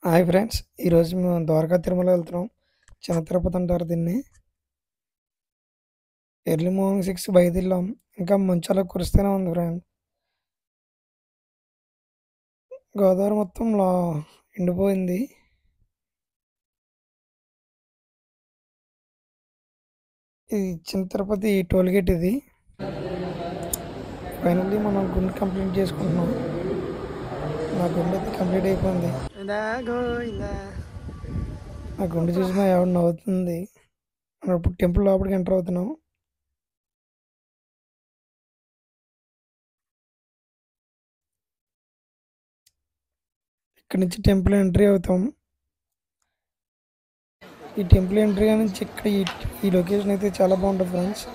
Hi friends, ఈరోజు మేము ద్వారకా తిరుమల వెళ్తున్నాం. చిన్న తిరుపతి అంటారు దీన్ని. ఎర్లీ మార్నింగ్ 6 బయలుదేరాం. ఇంకా మంచు అలా కురుస్తూనే ఉంది ఫ్రెండ్. గోదావరి మొత్తం ఎండిపోయింది. ఇది చిన్న తిరుపతి టోల్ గేట్ ఇది. ఫైనల్లీ మనం గుండు కంప్లీట్ చేసుకుంటున్నాం. నా గుండు అయితే కంప్లీట్ అయిపోయింది. నా గుండు చూసి మా ఆవిడ నవ్వుతుంది. మనం ఇప్పుడు టెంపుల్ లోపలికి ఎంటర్ అవుతున్నాం. ఇక్కడ నుంచి టెంపుల్ ఎంట్రీ అవుతాం. ఈ టెంపుల్ ఎంట్రీ నుంచి ఇక్కడ ఈ లొకేషన్ అయితే చాలా బాగుంటుంది ఫ్రెండ్స్.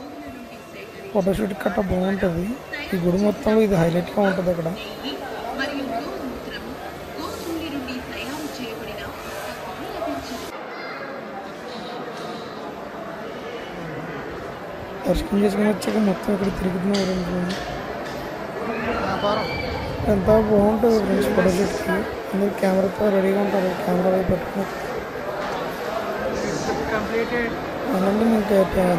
ఫోటోషూట్ కట్ట బాగుంటుంది. ఈ గుడి మొత్తంలో ఇది హైలైట్గా ఉంటుంది. అక్కడ దర్శనం చేసుకుని వచ్చాక మొత్తం ఇక్కడ తిరుగుతున్నాం. ఎంత బాగుంటుంది ఫ్రెండ్స్ ఫోటోషూట్కి. అందరూ కెమెరాతో రెడీగా ఉంటారు. కెమెరా వైపు పెట్టుకుని అలాంటి మేము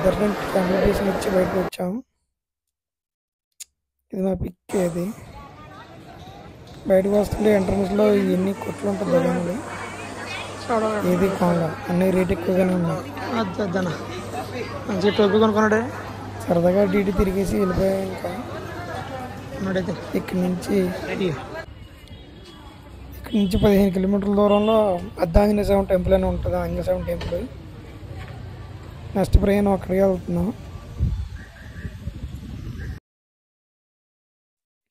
దర్శనం కంప్లీట్ చేసి వచ్చి బయటకు వచ్చాము. ఇది మా పిక్. ఇది బయటకు వస్తుంటే ఎంట్రన్స్లో ఇవన్నీ కొట్లు ఉంటుంది భగవానుడు. ఏది కొంగ అన్ని రేట్ ఎక్కువగానే ఉన్నాయి. మంచి టోపీ కొనుక్కున్నాడే. సరదాగా డీటీ తిరిగేసి వెళ్ళిపోయాయి. ఇంకా ఇక్కడి నుంచి 15 కిలోమీటర్ల దూరంలో ఆంజనేయ స్వామి టెంపుల్ అని ఉంటుంది. ఆంజనేయ స్వామి టెంపుల్. నెక్స్ట్ ప్రయాణం అక్కడికి వెళ్తున్నాం.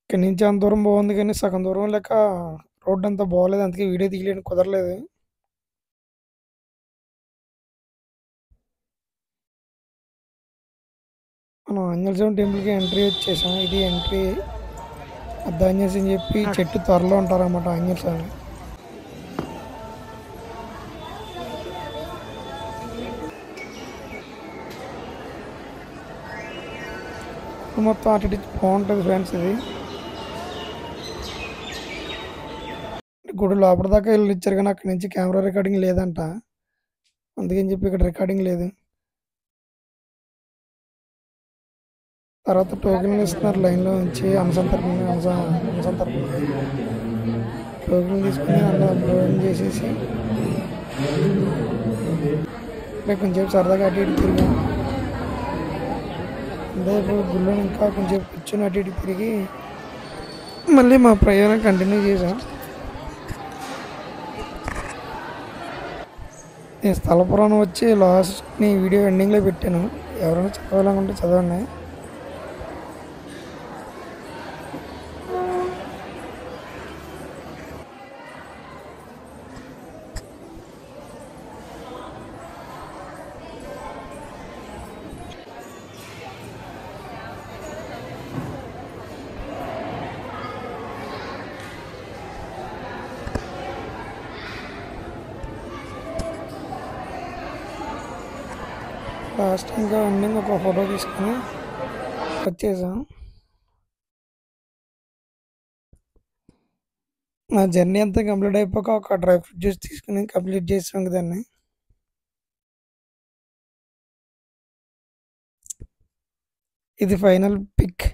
ఇక్కడి నుంచి అంత దూరం బాగుంది, కానీ సగం దూరం లేక రోడ్డు అంతా బాగోలేదు. అందుకే వీడియో తీయలేని కుదరలేదు. మనం ఆంజనేయ స్వామి టెంపుల్కి ఎంట్రీ వచ్చేసాం. ఇది ఎంట్రీ. ఆంజనేయ అని చెప్పి చెట్టు త్వరలో ఉంటారన్నమాట ఆంజనేయ స్వామి. మొత్తం అటు ఇటు బాగుంటుంది ఫ్రెండ్స్. ఇది గుడి లోపల దాకా వెళ్ళి ఇచ్చారు, కానీ అక్కడి నుంచి కెమెరా రికార్డింగ్ లేదంట. అందుకని చెప్పి ఇక్కడ రికార్డింగ్ లేదు. తర్వాత టోకెన్లు ఇస్తున్నారు లైన్లో నుంచి. అంశం తరపున టోకెన్ తీసుకుని అలా అప్లోడ్ చేసేసి కొంచెం సరదాగా అటు ఇటు తిరిగాం. అదే గుళ్ళో ఇంకా కొంచెం కూర్చొని అటు ఇటు తిరిగి మళ్ళీ మా ప్రయాణం కంటిన్యూ చేసాం. నేను స్థల పురాణం వచ్చి లాస్ట్ని వీడియో ఎండింగ్లో పెట్టాను. ఎవరైనా చదవాలనుకుంటే చదవండి. లాస్ట్ ఇంకా ఎండింగ్ ఒక ఫోటో తీసుకుని వచ్చేసాం. నా జర్నీ అంతా కంప్లీట్ అయిపోక ఒక డ్రై ఫ్రూట్ జ్యూస్ తీసుకుని కంప్లీట్ చేసాం దాన్ని. ఇది ఫైనల్ పిక్.